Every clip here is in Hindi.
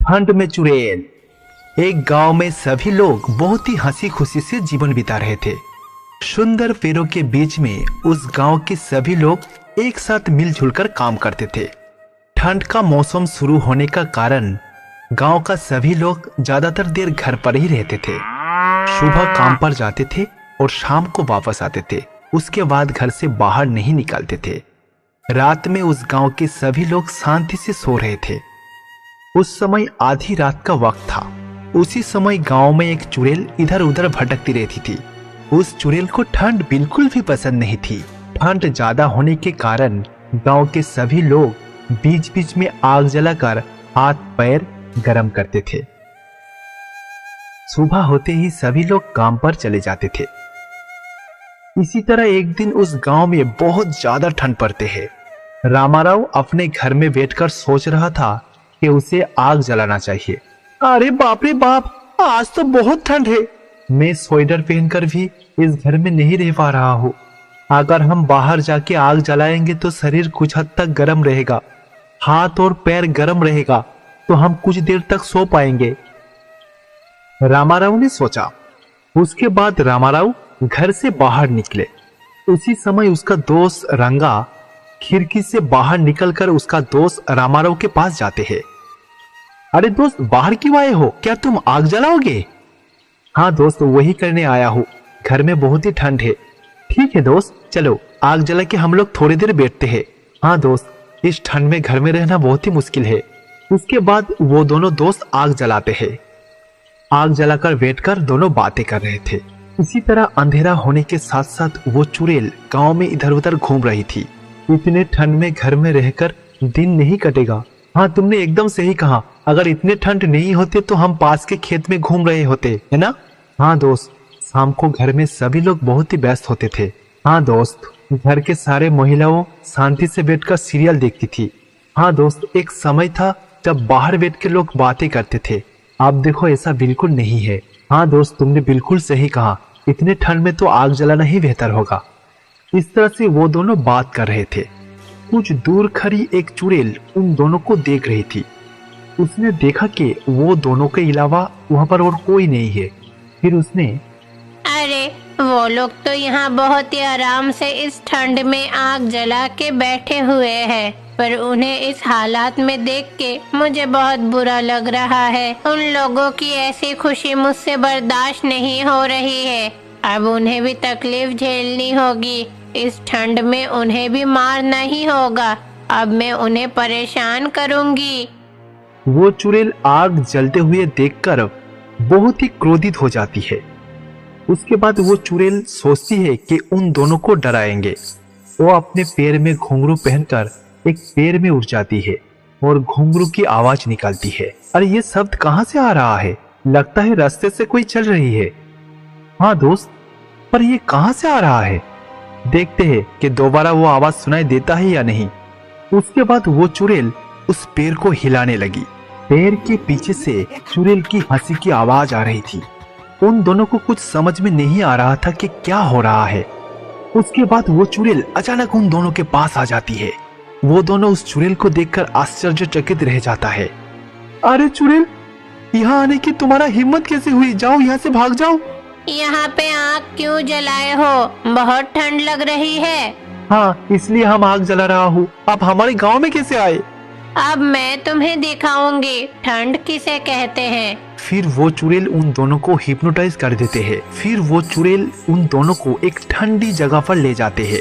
ठंड में चुड़ैल। एक गांव में सभी लोग बहुत ही हंसी खुशी से जीवन बिता रहे थे। सुंदर पेड़ों के बीच में उस गांव के सभी लोग एक साथ मिलजुल कर काम करते थे। ठंड का मौसम शुरू होने का कारण गांव का सभी लोग ज्यादातर देर घर पर ही रहते थे। सुबह काम पर जाते थे और शाम को वापस आते थे। उसके बाद घर से बाहर नहीं निकलते थे। रात में उस गांव के सभी लोग शांति से सो रहे थे। उस समय आधी रात का वक्त था। उसी समय गांव में एक चुड़ैल इधर उधर भटकती रहती थी। उस चुड़ैल को ठंड बिल्कुल भी पसंद नहीं थी। ठंड ज्यादा होने के कारण गांव के सभी लोग बीच बीच में आग जलाकर हाथ पैर गर्म करते थे। सुबह होते ही सभी लोग काम पर चले जाते थे। इसी तरह एक दिन उस गांव में बहुत ज्यादा ठंड पड़ते है। रामाराव अपने घर में बैठकर सोच रहा था कि उसे आग जलाना चाहिए। अरे बाप रे बाप, आज तो बहुत ठंड है। मैं स्वेटर पहनकर भी इस घर में नहीं रह पा रहा हूँ। अगर हम बाहर जाके आग जलाएंगे तो शरीर कुछ हद तक गर्म रहेगा, हाथ और पैर गर्म रहेगा, तो हम कुछ देर तक सो पाएंगे, रामाराव ने सोचा। उसके बाद रामाराव घर से बाहर निकले। उसी समय उसका दोस्त रंगा खिड़की से बाहर निकलकर उसका दोस्त रामाराव के पास जाते हैं। अरे दोस्त, बाहर क्यों आए हो? क्या तुम आग जलाओगे? हाँ दोस्त, वही करने आया हूँ। घर में बहुत ही ठंड है। ठीक है दोस्त, चलो आग जला के हम लोग थोड़ी देर बैठते हैं। हाँ दोस्त, इस ठंड में घर में रहना बहुत ही मुश्किल है। उसके बाद वो दोनों दोस्त आग जलाते हैं। आग जलाकर बैठकर दोनों बातें कर रहे थे। इसी तरह अंधेरा होने के साथ साथ वो चुड़ैल गांव में इधर उधर घूम रही थी। इतने ठंड में घर में रहकर दिन नहीं कटेगा। हाँ, तुमने एकदम सही कहा। अगर इतने ठंड नहीं होते तो हम पास के खेत में घूम रहे होते, है ना? हाँ दोस्त, शाम को घर में सभी लोग बहुत ही व्यस्त होते थे। हाँ दोस्त, घर के सारे महिलाओं शांति से बैठकर सीरियल देखती थी। हाँ दोस्त, एक समय था जब बाहर बैठ के लोग बातें करते थे। अब देखो ऐसा बिल्कुल नहीं है। हाँ दोस्त, तुमने बिल्कुल सही कहा। इतने ठंड में तो आग जलाना ही बेहतर होगा। इस तरह से वो दोनों बात कर रहे थे। कुछ दूर खड़ी एक चुड़ैल उन दोनों को देख रही थी। उसने देखा कि वो दोनों के अलावा वहां पर और कोई नहीं है। फिर उसने, अरे वो लोग तो यहाँ बहुत ही आराम से इस ठंड में आग जला के बैठे हुए हैं, पर उन्हें इस हालात में देख के मुझे बहुत बुरा लग रहा है। उन लोगों की ऐसी खुशी मुझसे बर्दाश्त नहीं हो रही है। अब उन्हें भी तकलीफ झेलनी होगी। इस ठंड में उन्हें भी मारना ही होगा। अब मैं उन्हें परेशान करूंगी। वो चुड़ैल आग जलते हुए देखकर बहुत ही क्रोधित हो जाती है। उसके बाद वो चुड़ैल सोचती है कि उन दोनों को डराएंगे। वो अपने पैर में घुंघरू पहनकर एक पेड़ में उठ जाती है और घुंघरू की आवाज निकालती है। अरे ये शब्द कहाँ से आ रहा है? लगता है रास्ते से कोई चल रही है। हाँ दोस्त, पर ये कहाँ से आ रहा है? देखते हैं कि दोबारा वो आवाज सुनाई देता है या नहीं। उसके बाद वो चुड़ैल उस पेड़ को हिलाने लगी। पेड़ के पीछे से चुड़ैल की हंसी की आवाज आ रही थी। उन दोनों को कुछ समझ में नहीं आ रहा था कि क्या हो रहा है। उसके बाद वो चुड़ैल अचानक उन दोनों के पास आ जाती है। वो दोनों उस चुड़ैल को देखकर आश्चर्यचकित रह जाता है। अरे चुड़ैल, यहाँ आने की तुम्हारा हिम्मत कैसे हुई? जाओ यहाँ से, भाग जाओ। यहाँ पे आग क्यों जलाए हो? बहुत ठंड लग रही है। हाँ, इसलिए हम आग जला रहा हूँ। आप हमारे गांव में कैसे आए? अब मैं तुम्हें दिखाऊंगी ठंड किसे कहते हैं। फिर वो चुड़ैल उन दोनों को हिप्नोटाइज कर देते हैं। फिर वो चुड़ैल उन दोनों को एक ठंडी जगह पर ले जाते हैं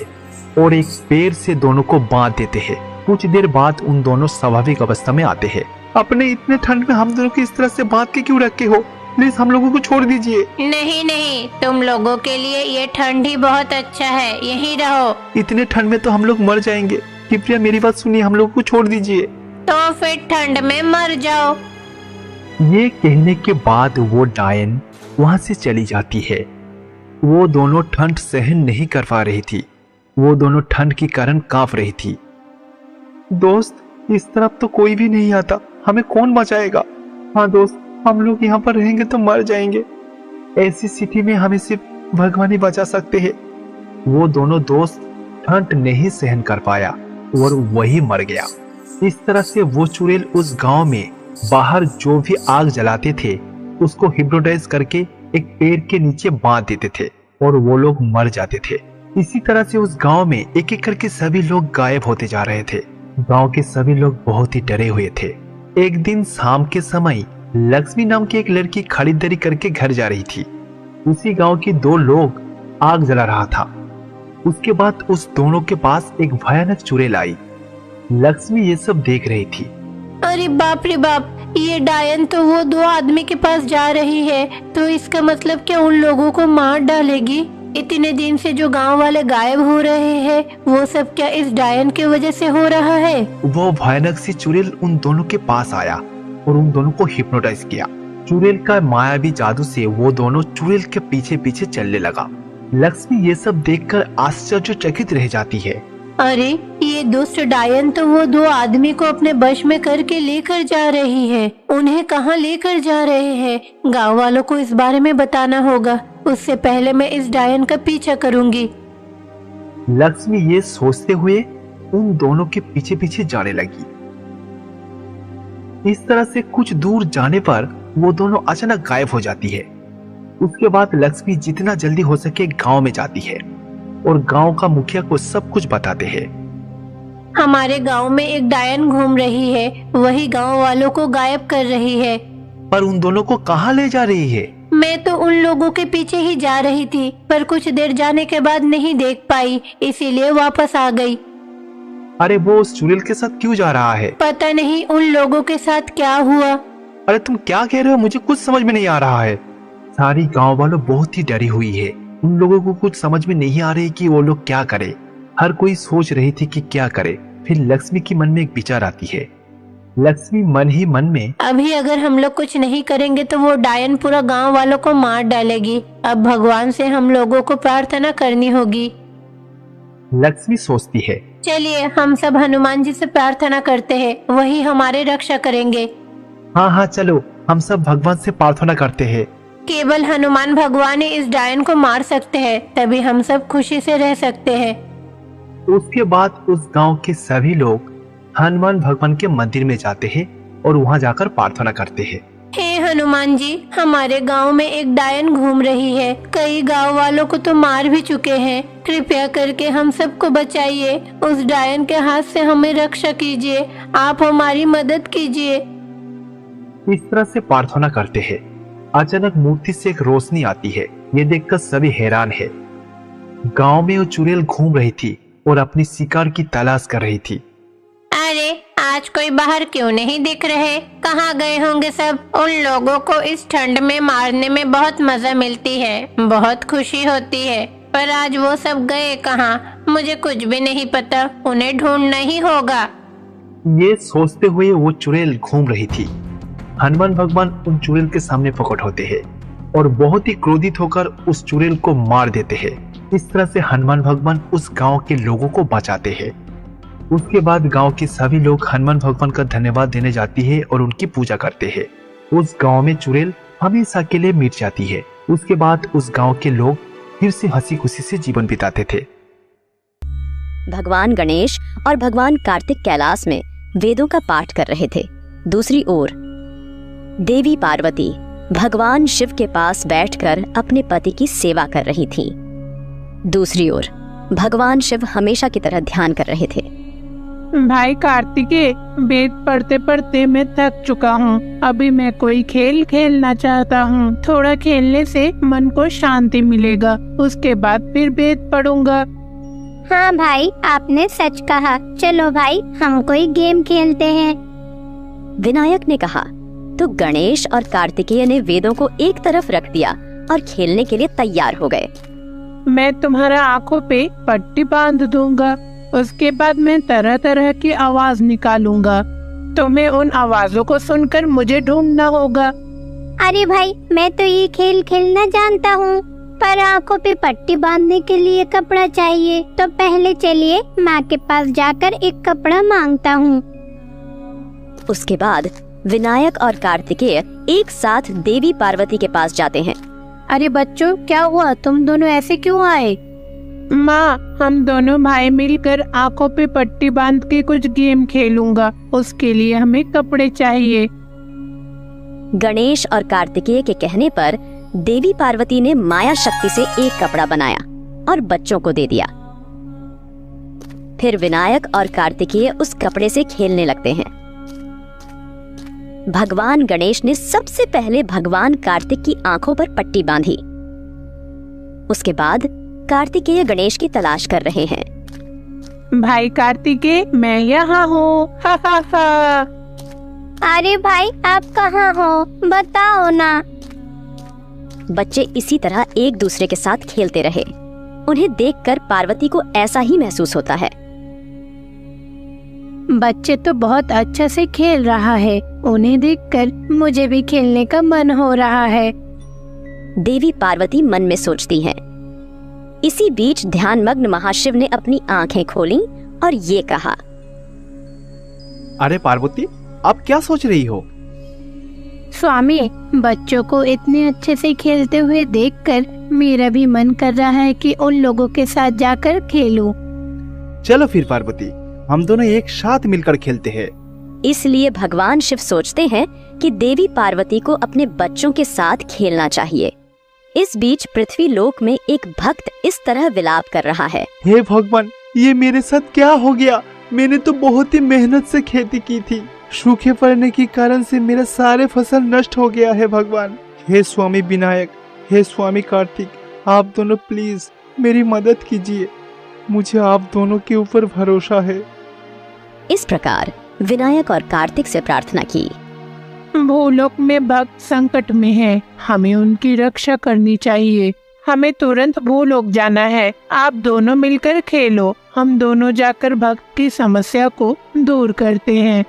और एक पेड़ से दोनों को बांध देते हैं। कुछ देर बाद उन दोनों स्वाभाविक अवस्था में आते हैं। अपने इतने ठंड में हम दोनों को इस तरह से बांध के क्यों रखे हो? प्लीज हम लोगों को छोड़ दीजिए। नहीं नहीं, तुम लोगों के लिए ये ठंड ही बहुत अच्छा है, यहीं रहो। इतने ठंड में तो हम लोग मर जाएंगे। कृपया मेरी बात सुनिए, हम लोगों को छोड़ दीजिए। तो फिर ठंड में मर जाओ। ये कहने के बाद वो डायन वहां से चली जाती है। वो दोनों ठंड सहन नहीं कर पा रही थी। वो दोनों ठंड के कारण कांप रही थी। दोस्त, इस तरफ तो कोई भी नहीं आता, हमें कौन बचाएगा? हाँ दोस्त, हम लोग यहाँ पर रहेंगे तो मर जाएंगे। ऐसी स्थिति में हमें सिर्फ भगवान ही बचा सकते हैं। वो दोनों दोस्त ठंड नहीं सहन कर पाया और वही मर गया। इस तरह से वो चुड़ैल उस गांव में बाहर जो भी आग जलाते थे उसको हिप्नोटाइज करके एक पेड़ के नीचे बांध देते थे और वो लोग मर जाते थे। इसी तरह से उस गांव में एक एक करके सभी लोग गायब होते जा रहे थे। गांव के सभी लोग बहुत ही डरे हुए थे। एक दिन शाम के समय लक्ष्मी नाम की एक लड़की खरीदारी करके घर जा रही थी। उसी गांव के दो लोग आग जला रहा था। उसके बाद उस दोनों के पास एक भयानक चुड़ैल आई। लक्ष्मी ये सब देख रही थी। अरे बाप रे बाप, ये डायन तो वो दो आदमी के पास जा रही है, तो इसका मतलब क्या उन लोगों को मार डालेगी? इतने दिन से जो गांव वाले गायब हो रहे हैं, वो सब क्या इस डायन की वजह से हो रहा है? वो भयानक सी चुड़ैल उन दोनों के पास आया और उन दोनों को हिप्नोटाइज किया। चुड़ैल का मायावी जादू से वो दोनों चुड़ैल के पीछे पीछे चलने लगा। लक्ष्मी ये सब देखकर आश्चर्यचकित रह जाती है। अरे ये दुष्ट डायन तो वो दो आदमी को अपने वश में करके लेकर जा रही है। उन्हें कहाँ लेकर जा रहे हैं? गांव वालों को इस बारे में बताना होगा। उससे पहले मैं इस डायन का पीछा करूंगी। लक्ष्मी ये सोचते हुए उन दोनों के पीछे पीछे जाने लगी। इस तरह से कुछ दूर जाने पर वो दोनों अचानक गायब हो जाती है। उसके बाद लक्ष्मी जितना जल्दी हो सके गांव में जाती है और गांव का मुखिया को सब कुछ बताते हैं। हमारे गांव में एक डायन घूम रही है, वही गांव वालों को गायब कर रही है। पर उन दोनों को कहाँ ले जा रही है? मैं तो उन लोगों के पीछे ही जा रही थी, पर कुछ देर जाने के बाद नहीं देख पाई, इसीलिए वापस आ गई। अरे वो उस चुड़ैल के साथ क्यों जा रहा है? पता नहीं उन लोगों के साथ क्या हुआ। अरे तुम क्या कह रहे हो? मुझे कुछ समझ में नहीं आ रहा है। सारी गांव वालों बहुत ही डरी हुई है। उन लोगों को कुछ समझ में नहीं आ रही कि वो लोग क्या करे। हर कोई सोच रही थी कि क्या करे। फिर लक्ष्मी के मन में एक विचार आती है। लक्ष्मी मन ही मन में, अभी अगर हम लोग कुछ नहीं करेंगे तो वो डायन पूरा गांव वालों को मार डालेगी। अब भगवान से हम लोगों को प्रार्थना करनी होगी। लक्ष्मी सोचती है, चलिए हम सब हनुमान जी से प्रार्थना करते हैं, वही हमारे रक्षा करेंगे। हाँ हाँ चलो, हम सब भगवान से प्रार्थना करते हैं। केवल हनुमान भगवान ही इस डायन को मार सकते हैं, तभी हम सब खुशी से रह सकते हैं। उसके बाद उस गांव के सभी लोग हनुमान भगवान के मंदिर में जाते हैं और वहां जाकर प्रार्थना करते हैं। हे हनुमान जी, हमारे गांव में एक डायन घूम रही है। कई गांव वालों को तो मार भी चुके हैं। कृपया करके हम सबको बचाइए। उस डायन के हाथ से हमें रक्षा कीजिए। आप हमारी मदद कीजिए। इस तरह से प्रार्थना करते हैं। अचानक मूर्ति से एक रोशनी आती है। ये देखकर सभी हैरान है। गांव में वो चुड़ैल घूम रही थी और अपनी शिकार की तलाश कर रही थी। अरे आज कोई बाहर क्यों नहीं दिख रहे? कहाँ गए होंगे सब? उन लोगों को इस ठंड में मारने में बहुत मजा मिलती है, बहुत खुशी होती है, पर आज वो सब गए कहाँ? मुझे कुछ भी नहीं पता। उन्हें ढूंढना ही होगा। ये सोचते हुए वो चुड़ैल घूम रही थी। हनुमान भगवान उन चुड़ैल के सामने प्रकट होते हैं और बहुत ही क्रोधित होकर उस चुड़ैल को मार देते हैं। इस तरह से हनुमान भगवान उस गांव के लोगों को बचाते हैं। उसके बाद गांव के सभी लोग हनुमान भगवान का धन्यवाद देने जाती है और उनकी पूजा करते हैं। उस गांव में चुड़ैल हमेशा के लिए मिट जाती है। उसके बाद उस गांव के लोग फिर से हंसी खुशी से जीवन बिताते थे। भगवान गणेश और भगवान कार्तिक कैलाश में वेदों का पाठ कर रहे थे। दूसरी ओर देवी पार्वती भगवान शिव के पास बैठकर अपने पति की सेवा कर रही थी। दूसरी ओर भगवान शिव हमेशा की तरह ध्यान कर रहे थे। भाई कार्तिकेय, वेद पढ़ते पढ़ते मैं थक चुका हूँ। अभी मैं कोई खेल खेलना चाहता हूँ। थोड़ा खेलने से मन को शांति मिलेगा, उसके बाद फिर वेद पढ़ूंगा। हाँ भाई, आपने सच कहा। चलो भाई, हम कोई गेम खेलते हैं। विनायक ने कहा तो गणेश और कार्तिकेय ने वेदों को एक तरफ रख दिया और खेलने के लिए तैयार हो गए। मैं तुम्हारा आँखों पे पट्टी बांध दूंगा। उसके बाद मैं तरह तरह की आवाज निकालूंगा। तुम्हें उन आवाजों को सुनकर मुझे ढूंढना होगा। अरे भाई, मैं तो ये खेल खेलना जानता हूँ, पर आँखों पे पट्टी बांधने के लिए कपड़ा चाहिए। तो पहले चलिए माँ के पास जाकर एक कपड़ा मांगता हूँ। उसके बाद विनायक और कार्तिकेय एक साथ देवी पार्वती के पास जाते हैं। अरे बच्चों, क्या हुआ? तुम दोनों ऐसे क्यों आए? माँ, हम दोनों भाई मिलकर आँखों पे पट्टी बांध के कुछ गेम खेलूंगा। उसके लिए हमें कपड़े चाहिए। गणेश और कार्तिकेय के कहने पर देवी पार्वती ने माया शक्ति से एक कपड़ा बनाया और बच्चों को दे दिया। फिर विनायक और कार्तिकेय उस कपड़े से खेलने लगते हैं। भगवान गणेश ने सबसे पहले भगवान कार्तिक की आंखों पर पट्टी बांधी। उसके बाद कार्तिकेय गणेश की तलाश कर रहे हैं। भाई कार्तिकेय, मैं यहाँ हूँ। हा हा हा। अरे भाई, आप कहाँ हो? बताओ ना। बच्चे इसी तरह एक दूसरे के साथ खेलते रहे। उन्हें देखकर पार्वती को ऐसा ही महसूस होता है। बच्चे तो बहुत अच्छा से खेल रहा है, उन्हें देखकर मुझे भी खेलने का मन हो रहा है। देवी पार्वती मन में सोचती हैं। इसी बीच ध्यानमग्न महाशिव ने अपनी आंखें खोलीं और ये कहा, अरे पार्वती, आप क्या सोच रही हो? स्वामी, बच्चों को इतने अच्छे से खेलते हुए देखकर मेरा भी मन कर रहा है कि उन लोगों के साथ जाकर खेलूं। चलो फिर पार्वती, हम दोनों एक साथ मिलकर खेलते हैं। इसलिए भगवान शिव सोचते हैं कि देवी पार्वती को अपने बच्चों के साथ खेलना चाहिए। इस बीच पृथ्वी लोक में एक भक्त इस तरह विलाप कर रहा है, हे भगवान, ये मेरे साथ क्या हो गया? मैंने तो बहुत ही मेहनत से खेती की थी। सूखे पड़ने के कारण से मेरा सारे फसल नष्ट हो गया है भगवान। हे स्वामी विनायक, हे स्वामी कार्तिक, आप दोनों प्लीज मेरी मदद कीजिए। मुझे आप दोनों के ऊपर भरोसा है। इस प्रकार विनायक और कार्तिक से प्रार्थना की। भूलोक में भक्त संकट में है, हमें उनकी रक्षा करनी चाहिए। हमें तुरंत भूलोक जाना है। आप दोनों मिलकर खेलो। हम दोनों जाकर भक्त की समस्या को दूर करते हैं।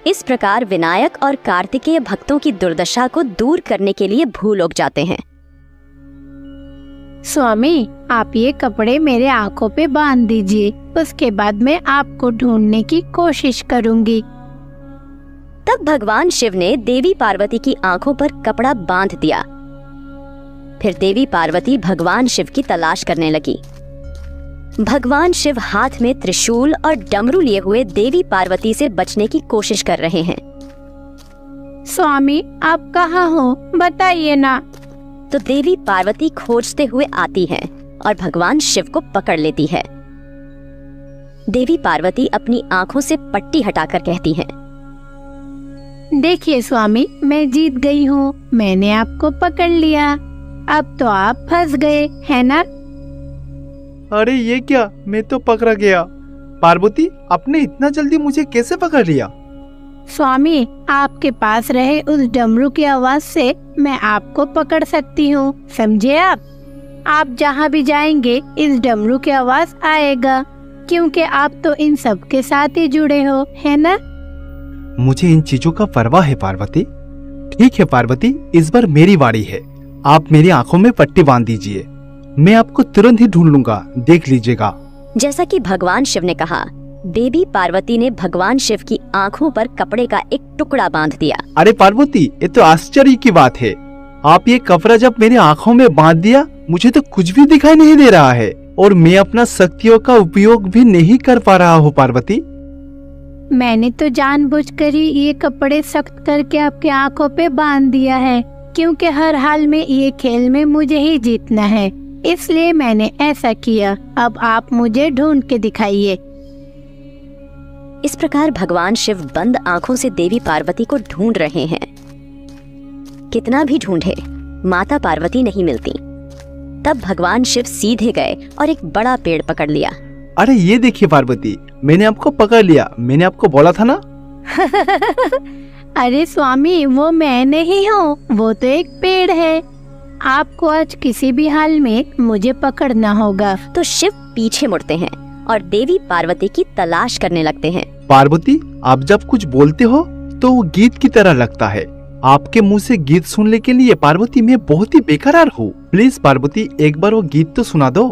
इस प्रकार विनायक और कार्तिकेय भक्तों की दुर्दशा को दूर करने के लिए भूलोक जाते हैं। स्वामी, आप ये कपड़े मेरे आंखों पे बांध दीजिए, उसके बाद मैं आपको ढूंढने की कोशिश करूंगी। तब भगवान शिव ने देवी पार्वती की आंखों पर कपड़ा बांध दिया। फिर देवी पार्वती भगवान शिव की तलाश करने लगी। भगवान शिव हाथ में त्रिशूल और डमरू लिए हुए देवी पार्वती से बचने की कोशिश कर रहे हैं। स्वामी, आप कहाँ हो? बताइए ना। तो देवी पार्वती खोजते हुए आती हैं और भगवान शिव को पकड़ लेती है। देवी पार्वती अपनी आंखों से पट्टी हटाकर कहती हैं, देखिए स्वामी, मैं जीत गई हूँ। मैंने आपको पकड़ लिया। अब तो आप फंस गए, है ना? अरे ये क्या, मैं तो पकड़ा गया। पार्वती, आपने इतना जल्दी मुझे कैसे पकड़ लिया? स्वामी, आपके पास रहे उस डमरू की आवाज से मैं आपको पकड़ सकती हूँ, समझे आप जहाँ भी जाएंगे इस डमरू की आवाज आएगा, क्योंकि आप तो इन सब के साथ ही जुड़े हो, है ना? मुझे इन चीजों का परवाह है पार्वती। ठीक है पार्वती, इस बार मेरी बारी है। आप मेरी आंखों में पट्टी बांध दीजिए, मैं आपको तुरंत ही ढूंढ लूंगा, देख लीजिएगा। जैसा कि भगवान शिव ने कहा, देवी पार्वती ने भगवान शिव की आंखों पर कपड़े का एक टुकड़ा बांध दिया। अरे पार्वती, ये तो आश्चर्य की बात है। आप ये कपड़ा जब मेरी आंखों में बांध दिया, मुझे तो कुछ भी दिखाई नहीं दे रहा है और मैं अपना शक्तियों का उपयोग भी नहीं कर पा रहा हूँ पार्वती। मैंने तो जानबूझकर ही ये कपड़े सख्त करके आपकी आंखों पे बांध दिया है, क्योंकि हर हाल में ये खेल में मुझे ही जीतना है, इसलिए मैंने ऐसा किया। अब आप मुझे ढूंढ के दिखाइए। इस प्रकार भगवान शिव बंद आंखों से देवी पार्वती को ढूंढ रहे हैं। कितना भी ढूंढे, माता पार्वती नहीं मिलती। तब भगवान शिव सीधे गए और एक बड़ा पेड़ पकड़ लिया। अरे ये देखिए पार्वती, मैंने आपको पकड़ लिया। मैंने आपको बोला था ना। अरे स्वामी, वो मैं नहीं हूँ, वो तो एक पेड़ है। आपको आज किसी भी हाल में मुझे पकड़ना होगा। तो शिव पीछे मुड़ते हैं और देवी पार्वती की तलाश करने लगते हैं। पार्वती, आप जब कुछ बोलते हो तो वो गीत की तरह लगता है। आपके मुंह से गीत सुनने के लिए पार्वती मैं बहुत ही बेकरार हूँ। प्लीज पार्वती, एक बार वो गीत तो सुना दो।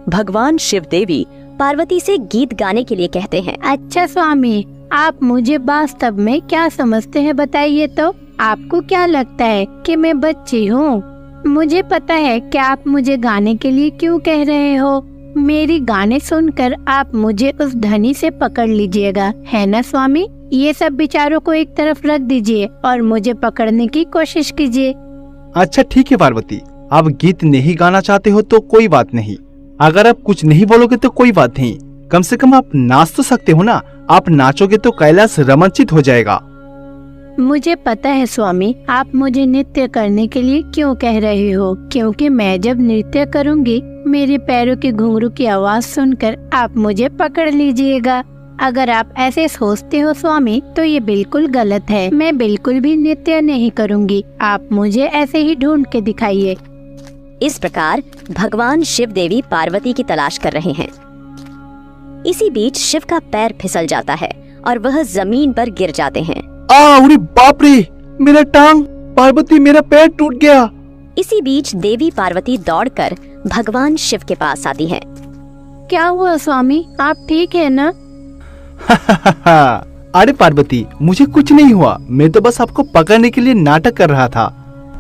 भगवान शिव देवी पार्वती से गीत गाने के लिए कहते हैं। अच्छा स्वामी, आप मुझे वास्तव में क्या समझते हैं बताइए तो। आपको क्या लगता है कि मैं बच्ची हूँ? मुझे पता है कि आप मुझे गाने के लिए क्यों कह रहे हो, मेरी गाने सुनकर आप मुझे उस धनी से पकड़ लीजिएगा, है ना स्वामी? ये सब विचारों को एक तरफ रख दीजिए और मुझे पकड़ने की कोशिश कीजिए। अच्छा ठीक है पार्वती, आप गीत नहीं गाना चाहते हो तो कोई बात नहीं। अगर आप कुछ नहीं बोलोगे तो कोई बात नहीं, कम से कम आप नाच तो सकते हो ना। आप नाचोगे तो कैलाश रोमांचित हो जाएगा। मुझे पता है स्वामी, आप मुझे नृत्य करने के लिए क्यों कह रहे हो, क्योंकि मैं जब नृत्य करूंगी मेरे पैरों के घुंघरू की आवाज सुनकर आप मुझे पकड़ लीजिएगा। अगर आप ऐसे सोचते हो स्वामी तो ये बिल्कुल गलत है। मैं बिल्कुल भी नृत्य नहीं करूंगी, आप मुझे ऐसे ही ढूंढ के दिखाइए। इस प्रकार भगवान शिव देवी पार्वती की तलाश कर रहे हैं। इसी बीच शिव का पैर फिसल जाता है और वह जमीन पर गिर जाते हैं। अरे बाप रे, मेरा टांग! पार्वती, मेरा पैर टूट गया। इसी बीच देवी पार्वती दौड़कर भगवान शिव के पास आती है। क्या हुआ स्वामी, आप ठीक है ना? अरे पार्वती, मुझे कुछ नहीं हुआ, मैं तो बस आपको पकड़ने के लिए नाटक कर रहा था।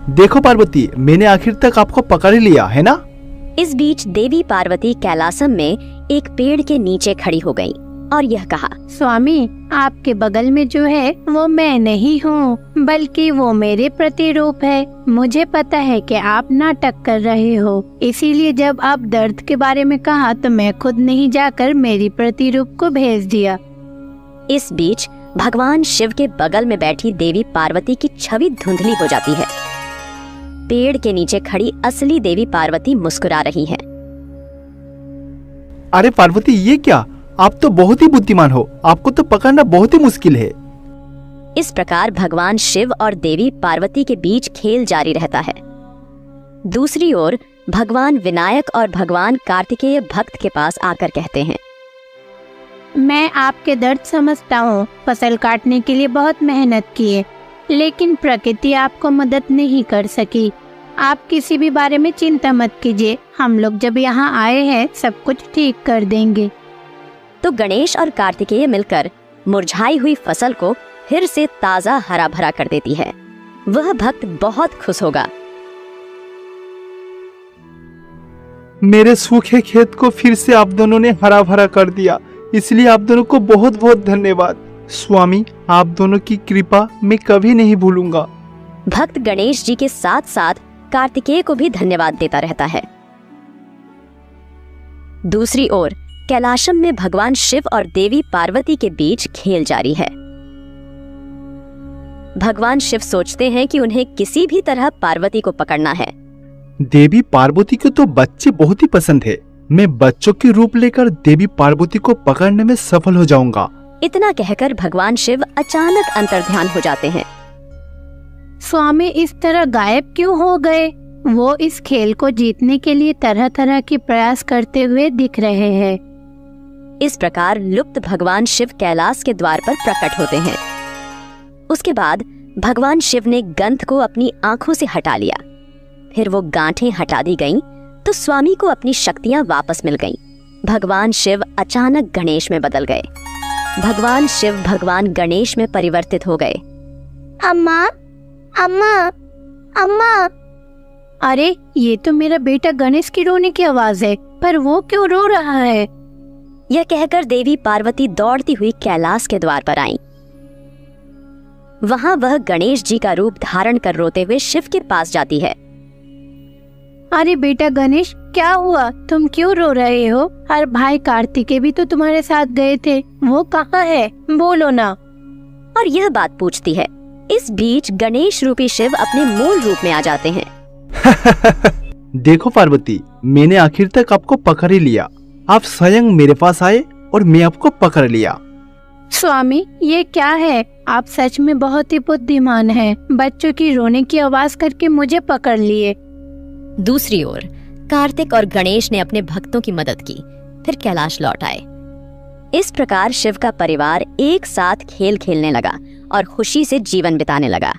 देखो पार्वती, मैंने आखिर तक आपको पकड़ लिया है ना। इस बीच देवी पार्वती कैलासम में एक पेड़ के नीचे खड़ी हो गई और यह कहा, स्वामी, आपके बगल में जो है वो मैं नहीं हूँ, बल्कि वो मेरे प्रतिरूप है। मुझे पता है कि आप नाटक कर रहे हो, इसीलिए जब आप दर्द के बारे में कहा तो मैं खुद नहीं जाकर मेरी प्रतिरूप को भेज दिया। इस बीच भगवान शिव के बगल में बैठी देवी पार्वती की छवि धुंधली हो जाती है। पेड़ के नीचे खड़ी असली देवी पार्वती मुस्कुरा रही हैं। अरे पार्वती, ये क्या? आप तो बहुत ही बुद्धिमान हो, आपको तो पकड़ना बहुत ही मुश्किल है। इस प्रकार भगवान शिव और देवी पार्वती के बीच खेल जारी रहता है। दूसरी ओर भगवान विनायक और भगवान कार्तिकेय भक्त के पास आकर कहते हैं, मैं आपके दर्द समझता हूँ। फसल काटने के लिए बहुत मेहनत किए, लेकिन प्रकृति आपको मदद नहीं कर सकी। आप किसी भी बारे में चिंता मत कीजिए, हम लोग जब यहाँ आए हैं सब कुछ ठीक कर देंगे। तो गणेश और कार्तिकेय मिलकर मुरझाई हुई फसल को फिर से ताजा हरा भरा कर देती है। वह भक्त बहुत खुश होगा। मेरे सूखे खेत को फिर से आप दोनों ने हरा भरा कर दिया, इसलिए आप दोनों को बहुत बहुत धन्यवाद। स्वामी, आप दोनों की कृपा मैं कभी नहीं भूलूंगा। भक्त गणेश जी के साथ साथ कार्तिकेय को भी धन्यवाद देता रहता है। दूसरी ओर कैलाशम में भगवान शिव और देवी पार्वती के बीच खेल जारी है। भगवान शिव सोचते हैं कि उन्हें किसी भी तरह पार्वती को पकड़ना है। देवी पार्वती को तो बच्चे बहुत ही पसंद है, मैं बच्चों के रूप लेकर देवी पार्वती को पकड़ने में सफल हो जाऊंगा। इतना कहकर भगवान शिव अचानक अंतर्ध्यान हो जाते हैं। स्वामी इस तरह गायब क्यों हो गए? वो इस खेल को जीतने के लिए तरह तरह के प्रयास करते हुए दिख रहे हैं। इस प्रकार लुप्त भगवान शिव कैलाश के द्वार पर प्रकट होते हैं। उसके बाद भगवान शिव ने गंध को अपनी आंखों से हटा लिया। फिर वो गांठें हटा दी गईं, तो स्वामी को अपनी शक्तियां वापस मिल गईं। भगवान शिव अचानक गणेश में बदल गए। भगवान शिव भगवान गणेश में परिवर्तित हो गए। अम्मा, अम्मा, अम्मा। अरे ये तो मेरा बेटा गणेश की रोने की आवाज है, पर वो क्यों रो रहा है? यह कहकर देवी पार्वती दौड़ती हुई कैलाश के द्वार पर आईं। वहां वह गणेश जी का रूप धारण कर रोते हुए शिव के पास जाती है। अरे बेटा गणेश, क्या हुआ? तुम क्यों रो रहे हो? और भाई कार्तिकेय भी तो तुम्हारे साथ गए थे, वो कहाँ है? बोलो ना। और यह बात पूछती है। इस बीच गणेश रूपी शिव अपने मूल रूप में आ जाते हैं। देखो पार्वती, मैंने आखिर तक आपको पकड़ ही लिया। आप स्वयं मेरे पास आए और मैं आपको पकड़ लिया। स्वामी, ये क्या है? आप सच में बहुत ही बुद्धिमान हैं। बच्चों की रोने की आवाज करके मुझे पकड़ लिए। दूसरी ओर कार्तिक और गणेश ने अपने भक्तों की मदद की, फिर कैलाश लौट आए। इस प्रकार शिव का परिवार एक साथ खेल खेलने लगा और खुशी से जीवन बिताने लगा।